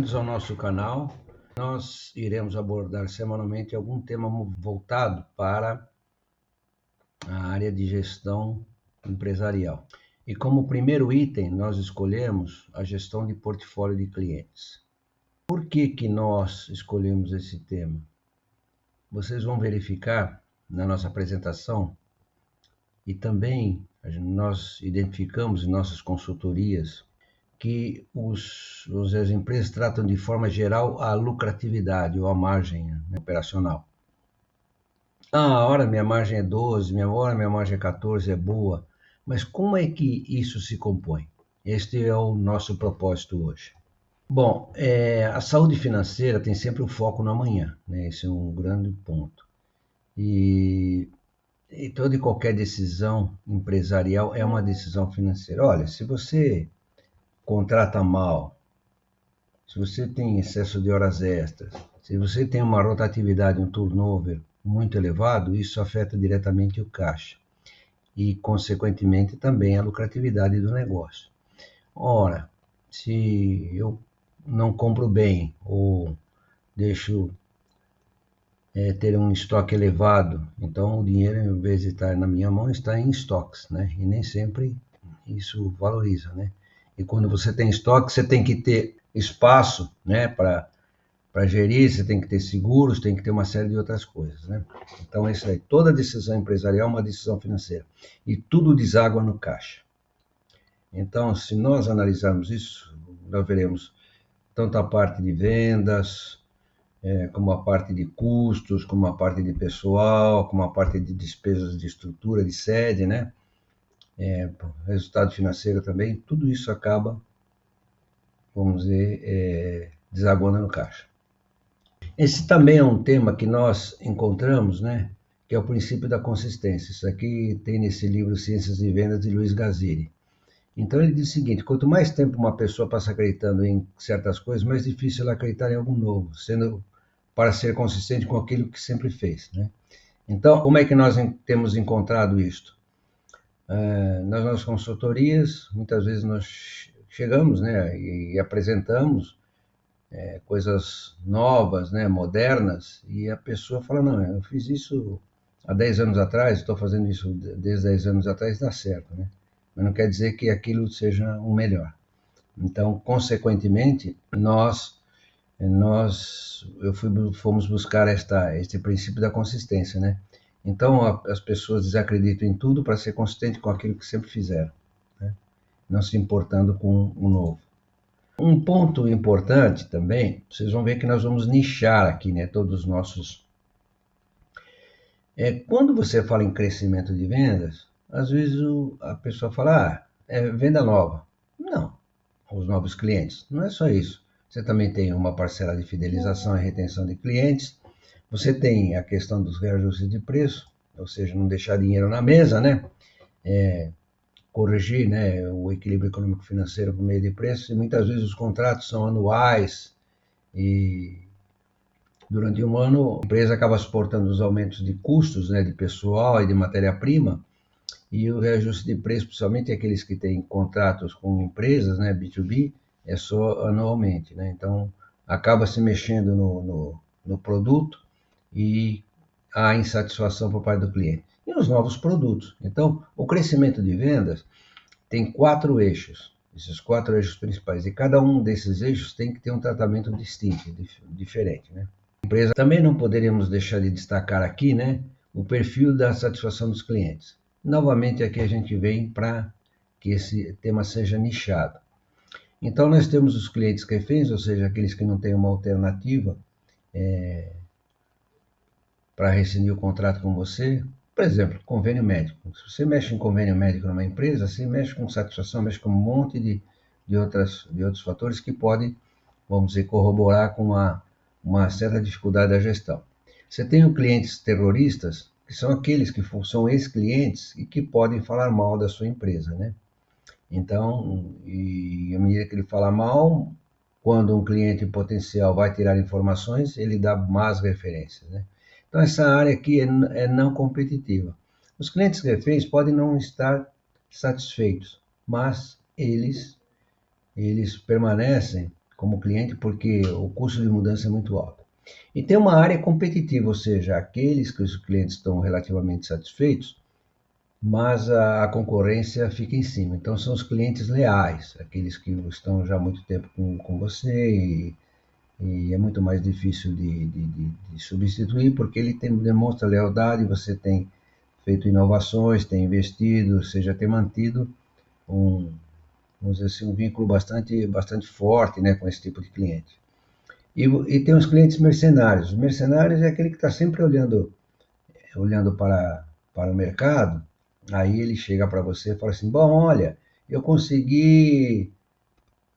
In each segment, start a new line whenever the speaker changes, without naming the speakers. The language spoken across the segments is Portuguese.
Bem-vindos ao nosso canal. Nós iremos abordar semanalmente algum tema voltado para a área de gestão empresarial. E como primeiro item, nós escolhemos a gestão de portfólio de clientes. Por que nós escolhemos esse tema? Vocês vão verificar na nossa apresentação e também nós identificamos em nossas consultorias que as empresas tratam de forma geral a lucratividade ou a margem, né, operacional. Ora, minha margem é 12, minha margem é 14, é boa. Mas como é que isso se compõe? Este é o nosso propósito hoje. Bom, a saúde financeira tem sempre o foco no amanhã, né? Esse é um grande ponto. E toda e qualquer decisão empresarial é uma decisão financeira. Olha, se você contrata mal, se você tem excesso de horas extras, se você tem uma rotatividade, um turnover muito elevado, isso afeta diretamente o caixa e, consequentemente, também a lucratividade do negócio. Ora, se eu não compro bem ou deixo ter um estoque elevado, então o dinheiro, em vez de estar na minha mão, está em estoques, né? E nem sempre isso valoriza, né? E quando você tem estoque, você tem que ter espaço, né, para gerir, você tem que ter seguros, tem que ter uma série de outras coisas, né? Então, isso aí, toda decisão empresarial é uma decisão financeira. E tudo deságua no caixa. Então, se nós analisarmos isso, nós veremos tanto a parte de vendas, como a parte de custos, como a parte de pessoal, como a parte de despesas de estrutura, de sede, né? Resultado financeiro também, tudo isso acaba, vamos dizer, desaguando no caixa. Esse também é um tema que nós encontramos, né? Que é o princípio da consistência. Isso aqui tem nesse livro Ciências de Vendas, de Luiz Gaziri. Então ele diz o seguinte: quanto mais tempo uma pessoa passa acreditando em certas coisas, mais difícil ela acreditar em algo novo, sendo para ser consistente com aquilo que sempre fez, né? Então, como é que nós temos encontrado isto? Nas nossas consultorias, muitas vezes nós chegamos, né, e apresentamos coisas novas, né, modernas, e a pessoa fala, não, eu fiz isso há 10 anos atrás, estou fazendo isso desde 10 anos atrás, dá certo, né? Mas não quer dizer que aquilo seja o melhor. Então, consequentemente, fomos buscar este princípio da consistência, né? Então, as pessoas desacreditam em tudo para ser consistente com aquilo que sempre fizeram, né? Não se importando com o novo. Um ponto importante também, vocês vão ver que nós vamos nichar aqui, né, todos os nossos... Quando você fala em crescimento de vendas, às vezes a pessoa fala, é venda nova. Não, os novos clientes, não é só isso. Você também tem uma parcela de fidelização e retenção de clientes, você tem a questão dos reajustes de preço, ou seja, não deixar dinheiro na mesa, né? Corrigir, né, o equilíbrio econômico-financeiro por meio de preços, e muitas vezes os contratos são anuais e durante um ano a empresa acaba suportando os aumentos de custos, né, de pessoal e de matéria-prima, e o reajuste de preço, principalmente aqueles que têm contratos com empresas, né, B2B, é só anualmente, né? Então acaba se mexendo no produto e há insatisfação por parte do cliente. E os novos produtos. Então, o crescimento de vendas tem 4 eixos, esses 4 eixos principais, e cada um desses eixos tem que ter um tratamento distinto, diferente, né? A empresa também não poderíamos deixar de destacar aqui, né, o perfil da satisfação dos clientes. Novamente, aqui a gente vem para que esse tema seja nichado. Então, nós temos os clientes reféns, ou seja, aqueles que não têm uma alternativa para rescindir o contrato com você. Por exemplo, convênio médico. Se você mexe em convênio médico numa empresa, você mexe com satisfação, mexe com um monte de outros fatores que podem, vamos dizer, corroborar com uma certa dificuldade da gestão. Você tem clientes terroristas, que são aqueles que são ex-clientes e que podem falar mal da sua empresa, né? Então, e à medida que ele fala mal, quando um cliente potencial vai tirar informações, ele dá más referências, né? Então, essa área aqui é não competitiva. Os clientes reféns podem não estar satisfeitos, mas eles permanecem como cliente, porque o custo de mudança é muito alto. E tem uma área competitiva, ou seja, aqueles que os clientes estão relativamente satisfeitos, mas a concorrência fica em cima. Então, são os clientes leais, aqueles que estão já há muito tempo com você e é muito mais difícil de substituir, porque ele demonstra lealdade, você tem feito inovações, tem investido, ou seja, tem mantido um, vamos dizer assim, um vínculo bastante forte, né, com esse tipo de cliente. E tem os clientes mercenários. Os mercenários é aquele que está sempre olhando para o mercado, aí ele chega para você e fala assim, bom, olha, eu consegui,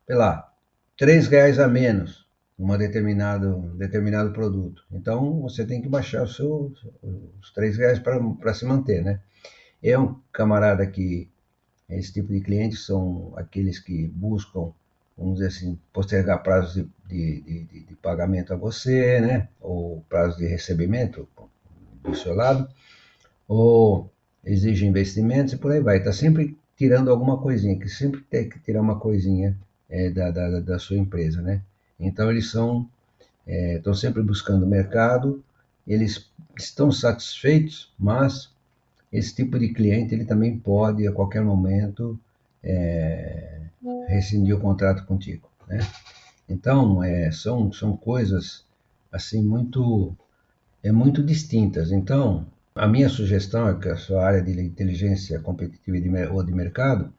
sei lá, R$ 3 a menos em determinado produto. Então, você tem que baixar os R$ 3 para se manter, né? É um camarada que, esse tipo de clientes são aqueles que buscam, vamos dizer assim, postergar prazos de pagamento a você, né? Ou prazo de recebimento do seu lado, ou exige investimentos e por aí vai. Está sempre tirando alguma coisinha, que sempre tem que tirar uma coisinha da sua empresa, né? Então eles estão sempre buscando mercado, eles estão satisfeitos, mas esse tipo de cliente ele também pode a qualquer momento rescindir o contrato contigo, né? Então são coisas assim muito distintas. Então a minha sugestão é que a sua área de inteligência competitiva ou de mercado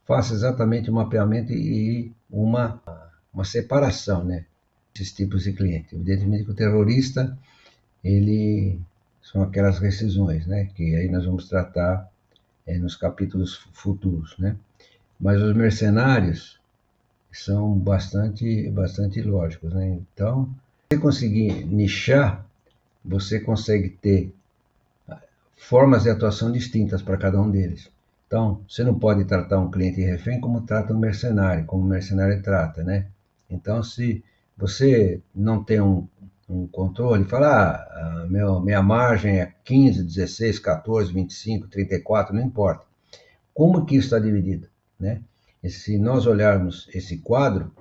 faça exatamente um mapeamento e uma separação, né, desses tipos de cliente. Evidentemente que o terrorista, ele são aquelas rescisões, né, que aí nós vamos tratar nos capítulos futuros, né. Mas os mercenários são bastante lógicos, né. Então, se você conseguir nichar, você consegue ter formas de atuação distintas para cada um deles. Então, você não pode tratar um cliente refém como trata um mercenário, como o mercenário trata, né? Então, se você não tem um controle, fala, minha margem é 15, 16, 14, 25, 34, não importa. Como que isso está dividido, né? E se nós olharmos esse quadro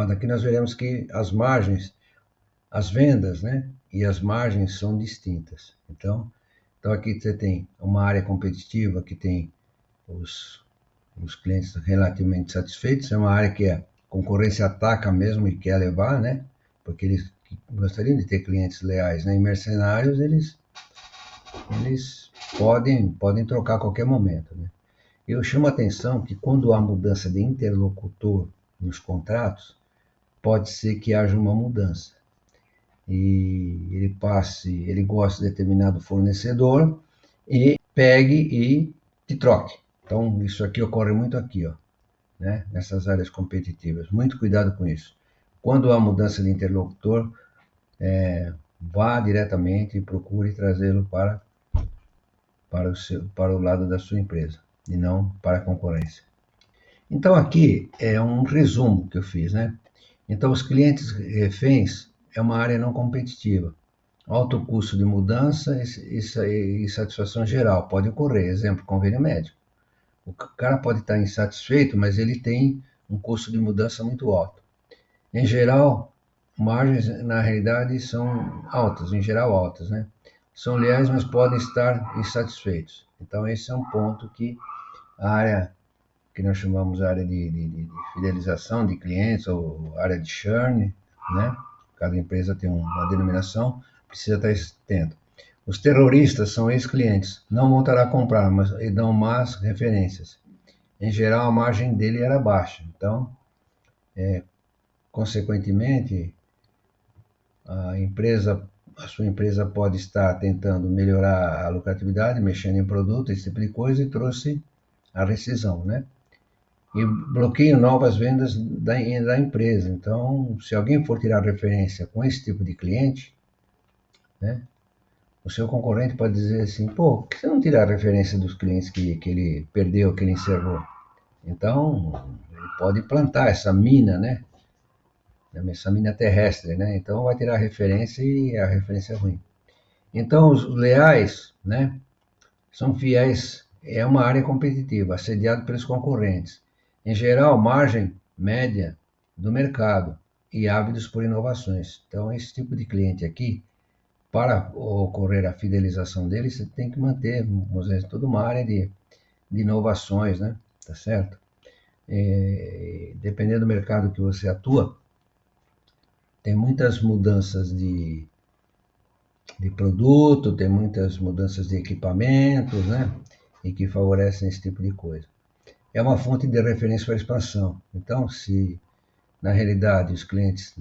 aqui, nós veremos que as margens, as vendas, né? E as margens são distintas. Então aqui você tem uma área competitiva que tem os clientes relativamente satisfeitos, é uma área que a concorrência ataca mesmo e quer levar, né? Porque eles gostariam de ter clientes leais, né? E mercenários, eles podem trocar a qualquer momento, né? Eu chamo a atenção que quando há mudança de interlocutor nos contratos, pode ser que haja uma mudança. E ele gosta de determinado fornecedor e pegue e te troque. Então, isso aqui ocorre muito aqui, ó, né? Nessas áreas competitivas. Muito cuidado com isso. Quando há mudança de interlocutor, vá diretamente e procure trazê-lo para o lado da sua empresa e não para a concorrência. Então, aqui é um resumo que eu fiz, né? Então, os clientes reféns é uma área não competitiva. Alto custo de mudança e satisfação geral pode ocorrer. Exemplo, convênio médico. O cara pode estar insatisfeito, mas ele tem um custo de mudança muito alto. Em geral, margens na realidade são altas, em geral altas, né? São leais, mas podem estar insatisfeitos. Então esse é um ponto que a área que nós chamamos de área de fidelização de clientes ou área de churn, né? Cada empresa tem uma denominação, precisa estar atento. Os terroristas são ex-clientes, não voltará a comprar, mas dão más referências. Em geral, a margem dele era baixa, então, consequentemente, a sua empresa pode estar tentando melhorar a lucratividade, mexendo em produto, esse tipo de coisa, e trouxe a rescisão, né? E bloqueio novas vendas da empresa. Então, se alguém for tirar referência com esse tipo de cliente, né, o seu concorrente pode dizer assim, pô, por que você não tira a referência dos clientes que ele perdeu, que ele encerrou? Então, ele pode plantar essa mina, né? Essa mina terrestre, né? Então, vai tirar a referência e a referência é ruim. Então, os leais, né, são fiéis, é uma área competitiva, assediado pelos concorrentes. Em geral, margem média do mercado e ávidos por inovações. Então, esse tipo de cliente aqui, para ocorrer a fidelização dele, você tem que manter, vamos dizer, toda uma área de inovações, né? Tá certo? Dependendo do mercado que você atua, tem muitas mudanças de produto, tem muitas mudanças de equipamentos, né? E que favorecem esse tipo de coisa. É uma fonte de referência para a expansão. Então, se na realidade os clientes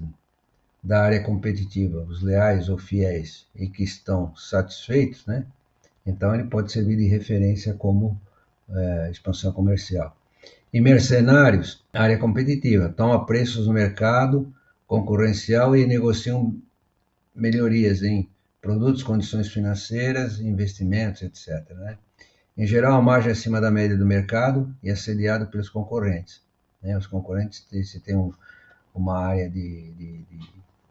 da área competitiva, os leais ou fiéis e que estão satisfeitos, né? Então ele pode servir de referência como expansão comercial. E mercenários, área competitiva, toma preços no mercado concorrencial e negociam melhorias em produtos, condições financeiras, investimentos, etc. Né? Em geral, a margem é acima da média do mercado e é assediado pelos concorrentes. Né? Os concorrentes, se tem uma área de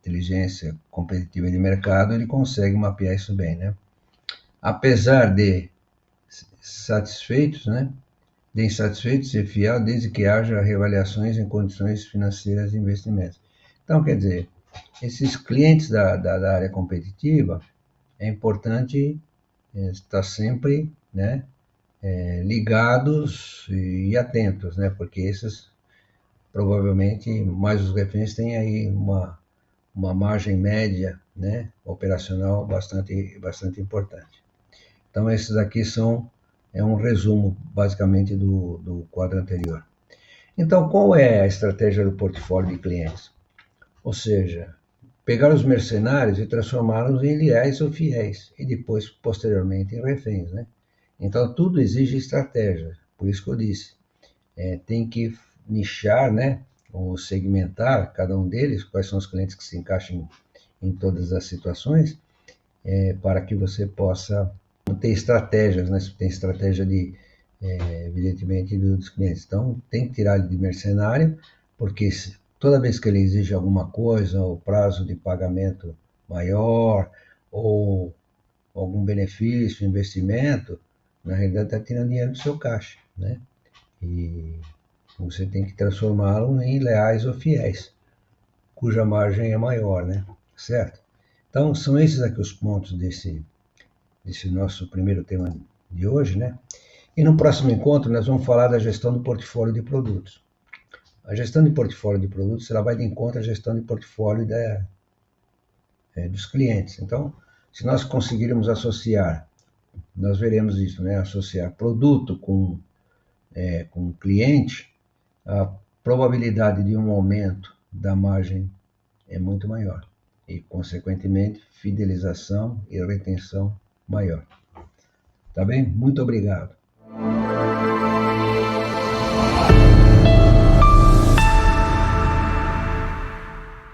inteligência competitiva de mercado, ele consegue mapear isso bem. Né? Apesar de satisfeitos, né? De insatisfeitos e fiel, desde que haja reavaliações em condições financeiras de investimentos. Então, quer dizer, esses clientes da área competitiva, é importante estar sempre, né, ligados e atentos, né, porque esses provavelmente, mais os referentes, têm aí uma margem média, né, operacional bastante importante. Então, esses aqui é um resumo, basicamente, do quadro anterior. Então, qual é a estratégia do portfólio de clientes? Ou seja, pegar os mercenários e transformá-los em leais ou fiéis, e depois, posteriormente, em reféns, né? Então, tudo exige estratégia, por isso que eu disse, tem que nichar, né, ou segmentar cada um deles, quais são os clientes que se encaixam em todas as situações, para que você possa ter estratégias, né? Tem estratégia evidentemente, dos clientes. Então, tem que tirar ele de mercenário, porque toda vez que ele exige alguma coisa, o prazo de pagamento maior, ou algum benefício, investimento, na realidade está tirando dinheiro do seu caixa, né? E você tem que transformá-lo em leais ou fiéis, cuja margem é maior, né? Certo? Então, são esses aqui os pontos desse nosso primeiro tema de hoje, né? E no próximo encontro nós vamos falar da gestão do portfólio de produtos. A gestão de portfólio de produtos, ela vai de encontro à gestão de portfólio dos clientes. Então, se nós conseguirmos associar, nós veremos isso, né? Associar produto com cliente, a probabilidade de um aumento da margem é muito maior. E, consequentemente, fidelização e retenção maior. Tá bem? Muito obrigado.